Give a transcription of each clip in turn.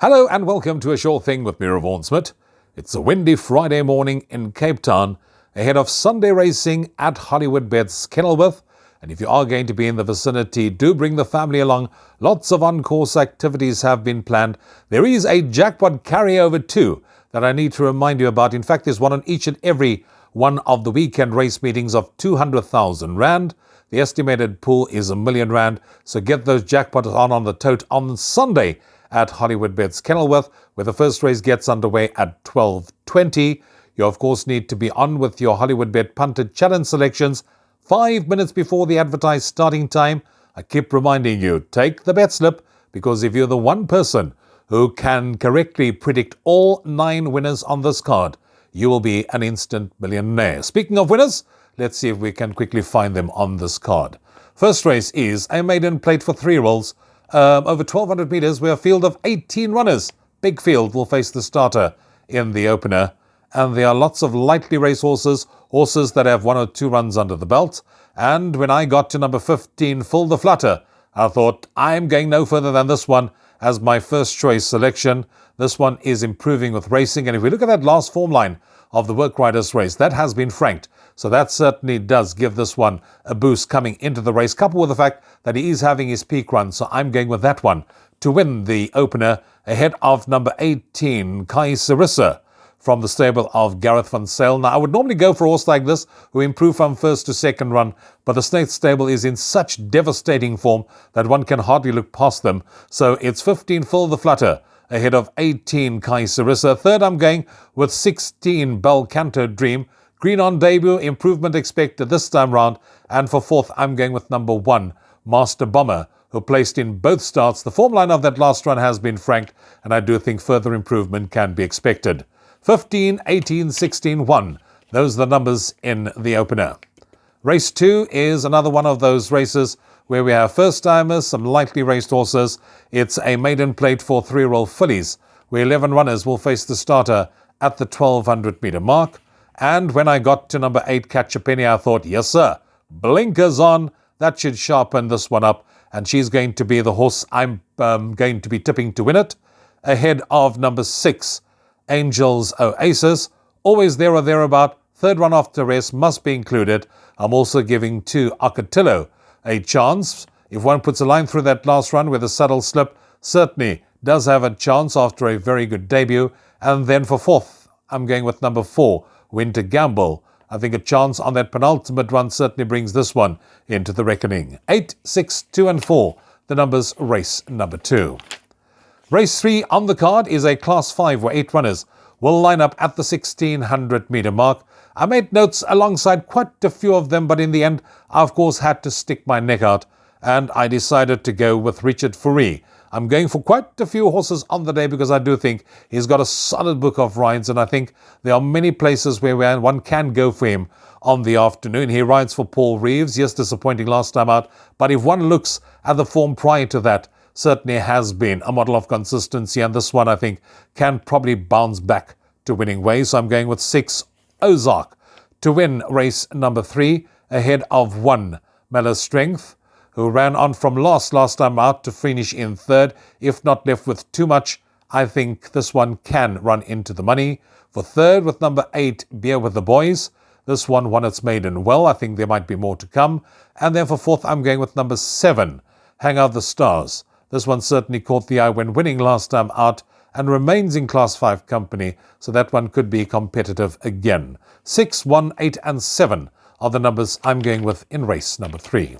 Hello and welcome to A Sure Thing with me, Rouvaun Smit. It's a windy Friday morning in Cape Town, ahead of Sunday racing at Hollywoodbets Kenilworth. And if you are going to be in the vicinity, do bring the family along. Lots of on-course activities have been planned. There is a jackpot carryover too that I need to remind you about. In fact, there's one on each and every one of the weekend race meetings of 200,000 Rand. The estimated pool is R1 million. So get those jackpots on the tote on Sunday at Hollywoodbets Kenilworth, where the first race gets underway at 12:20. You, of course, need to be on with your Hollywoodbet punted challenge selections 5 minutes before the advertised starting time. I keep reminding you, take the bet slip, because if you're the one person who can correctly predict all 9 winners on this card, you will be an instant millionaire. Speaking of winners, let's see if we can quickly find them on this card. First race is a maiden plate for 3-year-olds. Over 1,200 metres, where a field of 18 runners. Big field will face the starter in the opener. And there are lots of lightly raced horses that have 1 or 2 runs under the belt. And when I got to number 15, Full the Flutter, I thought, I'm going no further than this one as my first choice selection. This one is improving with racing. And if we look at that last form line of the Work Riders race, that has been franked. So that certainly does give this one a boost coming into the race, coupled with the fact that he is having his peak run. So I'm going with that one to win the opener ahead of number 18, KwaZulu-Natal, from the stable of Gareth van Sale. Now, I would normally go for a horse like this who improved from first to second run, but the Snake stable is in such devastating form that one can hardly look past them. So it's 15, Full the Flutter, ahead of 18, KwaZulu-Natal. Third, I'm going with 16, Belcanto Dream. Green on debut, improvement expected this time round. And for fourth, I'm going with number 1, Master Bomber, who placed in both starts. The form line of that last run has been franked, and I do think further improvement can be expected. 15, 18, 16, 1. Those are the numbers in the opener. Race 2 is another one of those races where we have first-timers, some lightly raced horses. It's a maiden plate for 3-year-old fillies, where 11 runners will face the starter at the 1,200-metre mark. And when I got to number 8, Catch a Penny, I thought, yes, sir, blinkers on. That should sharpen this one up. And she's going to be the horse I'm going to be tipping to win it. Ahead of number 6, Angel's Oasis. Always there or thereabout. Third run after rest must be included. I'm also giving 2, Akatillo a chance. If one puts a line through that last run with a subtle slip, certainly does have a chance after a very good debut. And then for fourth, I'm going with number 4, Winter Gamble. I think a chance on that penultimate run certainly brings this one into the reckoning. 8, 6, 2 and 4, the numbers race number 2. Race 3 on the card is a Class 5 where 8 runners will line up at the 1,600-metre mark. I made notes alongside quite a few of them, but in the end, I of course had to stick my neck out, and I decided to go with Richard Fourie. I'm going for quite a few horses on the day because I do think he's got a solid book of rides, and I think there are many places where one can go for him on the afternoon. He rides for Paul Reeves. Yes, disappointing last time out, but if one looks at the form prior to that, certainly has been a model of consistency, and this one I think can probably bounce back to winning ways. So I'm going with 6, Ozark, to win race number 3 ahead of 1, Mellor Strength, who ran on from last time out to finish in third. If not left with too much, I think this one can run into the money. For third, with number 8, Beer with the Boys. This one won its maiden well. I think there might be more to come. And then for fourth, I'm going with number 7, Hang Out the Stars. This one certainly caught the eye when winning last time out and remains in Class 5 company, so that one could be competitive again. 6, 1, 8 and 7 are the numbers I'm going with in race number 3.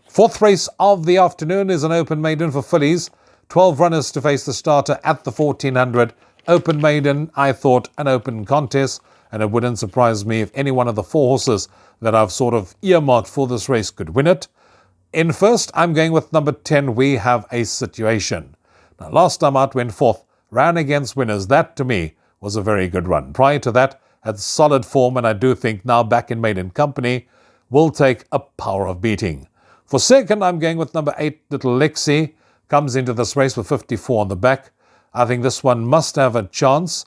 Fourth race of the afternoon is an open maiden for fillies. 12 runners to face the starter at the 1,400. Open maiden, I thought an open contest, and it wouldn't surprise me if any one of the 4 horses that I've sort of earmarked for this race could win it. In first, I'm going with number 10, We Have a Situation. Now, last time out went fourth, ran against winners. That, to me, was a very good run. Prior to that, had solid form, and I do think now back in maiden company will take a power of beating. For second, I'm going with number 8, Little Lexi. Comes into this race with 54 on the back. I think this one must have a chance.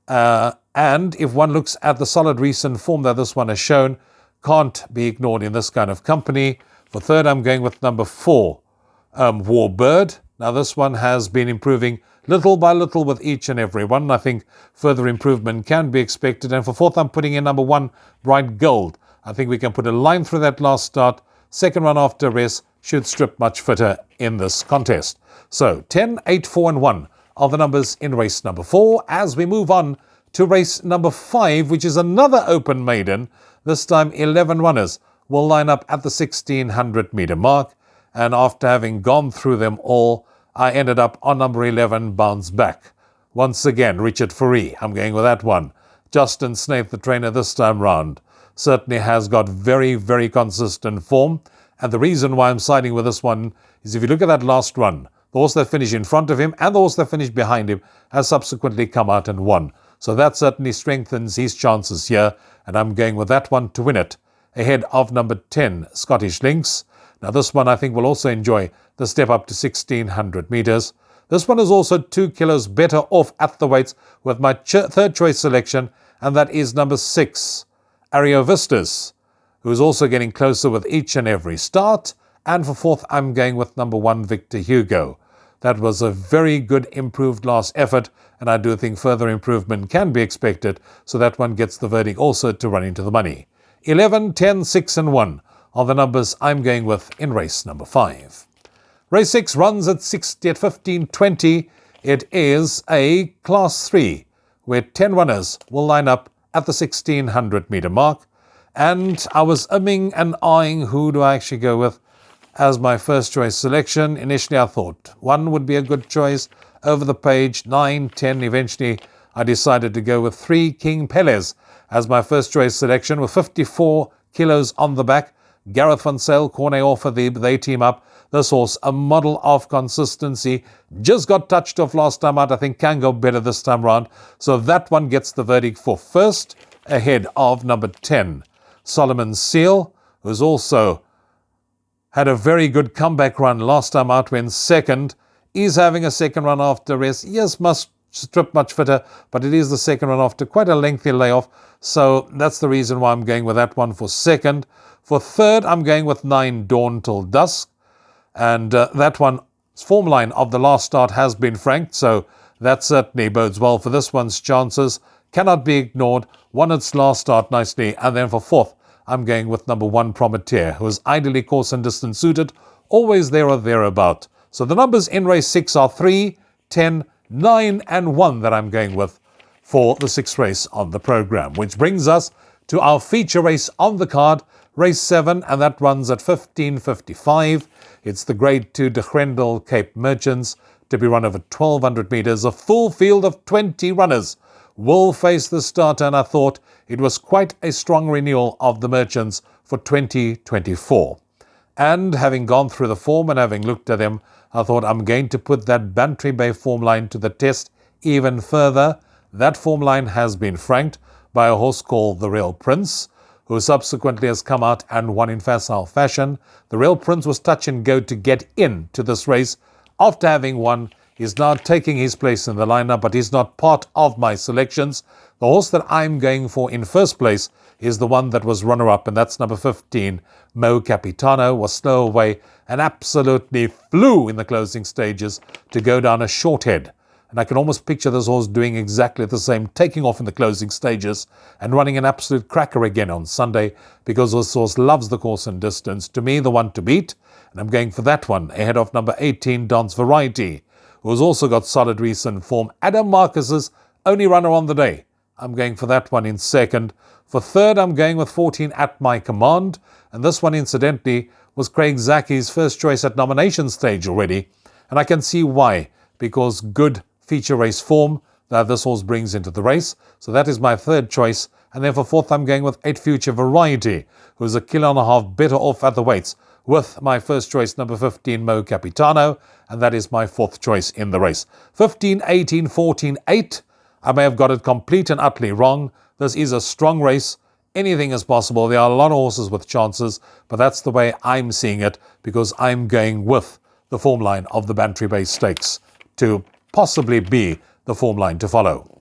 And if one looks at the solid recent form that this one has shown, can't be ignored in this kind of company. For third, I'm going with number 4, Warbird. Now, this one has been improving little by little with each and every one. I think further improvement can be expected. And for fourth, I'm putting in number 1, Bright Gold. I think we can put a line through that last start. Second run after rest should strip much fitter in this contest. So 10, 8, 4 and 1 are the numbers in race number 4 as we move on to race number 5, which is another open maiden. This time 11 runners will line up at the 1600 meter mark. And after having gone through them all, I ended up on number 11, Bounce Back. Once again, Richard Fourie, I'm going with that one. Justin Snaith, the trainer this time round, certainly has got very, very consistent form. And the reason why I'm siding with this one is if you look at that last run, the horse that finished in front of him and the horse that finished behind him has subsequently come out and won. So that certainly strengthens his chances here. And I'm going with that one to win it, ahead of number 10, Scottish Lynx. Now this one I think will also enjoy the step up to 1600 meters. This one is also 2 kilos better off at the weights with my third choice selection, and that is number 6, Ariovistus, who is also getting closer with each and every start. And for fourth, I'm going with number 1, Victor Hugo. That was a very good improved last effort, and I do think further improvement can be expected, so that one gets the verdict also to run into the money. 11, 10, 6 and 1 are the numbers I'm going with in race number 5. Race 6 runs at 15:20. It is a Class 3, where 10 runners will line up at the 1600 meter mark. And I was umming and eyeing who do I actually go with as my first choice selection. Initially I thought 1 would be a good choice over the page, 9, 10. Eventually I decided to go with 3, King Pelez, as my first choice selection with 54 kilos on the back. Gareth van Sale, Cornet Offer, they team up. This horse, a model of consistency, just got touched off last time out. I think can go better this time round. So that one gets the verdict for first, ahead of number 10, Solomon Seal, who's also had a very good comeback run last time out when second. Is having a second run after rest. Yes, must strip much fitter, but it is the second run after quite a lengthy layoff. So that's the reason why I'm going with that one for second. For third, I'm going with 9, Dawn Till Dusk. And that one's form line of the last start has been franked, so that certainly bodes well for this one's chances. Cannot be ignored. Won its last start nicely. And then for fourth, I'm going with number 1, Prometheer, who is ideally course and distance suited, always there or thereabout. So the numbers in race 6 are 3, 10, 9 and 1 that I'm going with for the 6th race on the program, which brings us to our feature race on the card, race 7, and that runs at 15:55. It's the Grade 2 de Grendel Cape Merchants to be run over 1200 meters. A full field of 20 runners will face the starter, and I thought it was quite a strong renewal of the Merchants for 2024. And having gone through the form and having looked at them, I thought I'm going to put that Bantry Bay form line to the test even further. That form line has been franked by a horse called the Real Prince, who subsequently has come out and won in facile fashion. The Real Prince was touch and go to get into this race. After having won, he's now taking his place in the lineup, but he's not part of my selections. The horse that I'm going for in first place is the one that was runner-up, and that's number 15, Mo Capitano. Was slow away and absolutely flew in the closing stages to go down a short head. And I can almost picture this horse doing exactly the same, taking off in the closing stages and running an absolute cracker again on Sunday, because this horse loves the course and distance. To me, the one to beat, and I'm going for that one ahead of number 18, Dance Variety, who has also got solid recent form. Adam Marcus's only runner on the day. I'm going for that one in second. For third, I'm going with 14, At My Command, and this one, incidentally, was Craig Zacky's first choice at nomination stage already, and I can see why, because good feature race form that this horse brings into the race. So that is my third choice. And then for fourth, I'm going with 8, Future Variety, who's a kilo and a half better off at the weights, with my first choice, number 15, Mo Capitano, and that is my fourth choice in the race. 15, 18, 14, 8. I may have got it complete and utterly wrong. This is a strong race. Anything is possible. There are a lot of horses with chances, but that's the way I'm seeing it, because I'm going with the form line of the Bantry Bay Stakes to possibly be the form line to follow.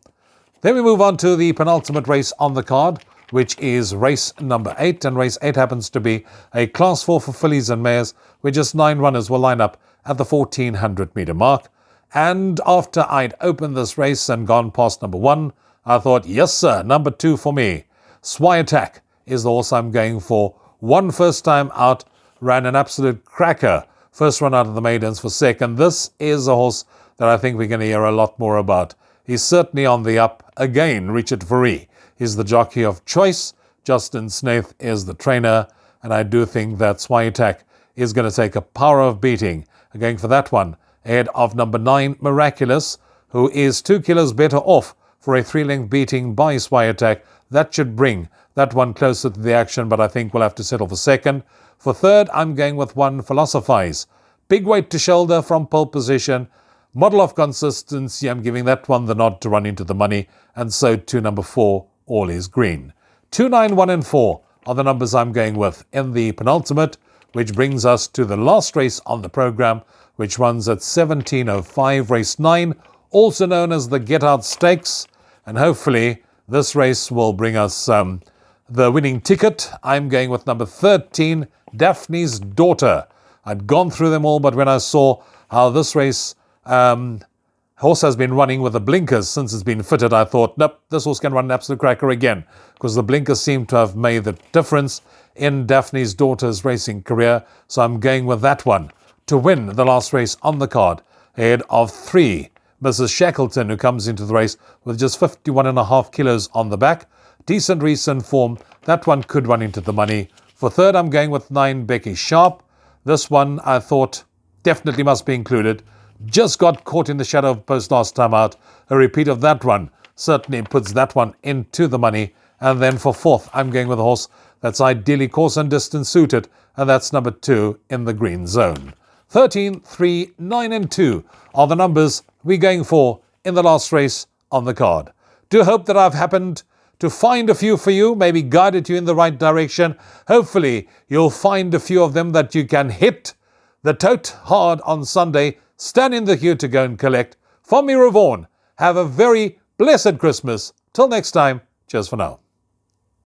Then we move on to the penultimate race on the card, which is race number 8, and race 8 happens to be a Class 4 for fillies and mares, where just 9 runners will line up at the 1400 meter mark. And after I'd opened this race and gone past number 1, I thought, yes sir, number 2 for me. Swy Attack is the horse I'm going for. Won first time out, ran an absolute cracker. First run out of the maidens for second. This is a horse that I think we're going to hear a lot more about. He's certainly on the up. Again, Richard Fourie is the jockey of choice. Justin Snaith is the trainer. And I do think that Swy Attack is going to take a power of beating. I'm going for that one ahead of number 9, Miraculous, who is 2 kilos better off for a 3-length beating by Swy Attack. That should bring that one closer to the action, but I think we'll have to settle for second. For third, I'm going with 1, Philosophize. Big weight to shoulder from pole position. Model of consistency, I'm giving that one the nod to run into the money, and so to number 4, All Is Green. 2, 9, 1 and 4 are the numbers I'm going with in the penultimate, which brings us to the last race on the program, which runs at 17:05, race 9, also known as the Get Out Stakes. And hopefully this race will bring us the winning ticket. I'm going with number 13, Daphne's Daughter. I'd gone through them all, but when I saw how this race horse has been running with the blinkers since it's been fitted, I thought, nope, this horse can run an absolute cracker again, because the blinkers seem to have made the difference in Daphne's Daughter's racing career. So I'm going with that one to win the last race on the card, ahead of 3, Mrs. Shackleton, who comes into the race with just 51.5 kilos on the back. Decent recent form. That one could run into the money. For third, I'm going with 9, Becky Sharp. This one I thought definitely must be included. Just got caught in the shadow of post last time out. A repeat of that one certainly puts that one into the money. And then for fourth, I'm going with a horse that's ideally course and distance suited, and that's number 2 in the green zone. 13, 3, 9 and 2 are the numbers we're going for in the last race on the card. Do hope that I've happened to find a few for you, maybe guided you in the right direction. Hopefully you'll find a few of them that you can hit the tote hard on Sunday. Stand in the queue to go and collect. From me, Rouvaun, have a very blessed Christmas. Till next time, cheers for now.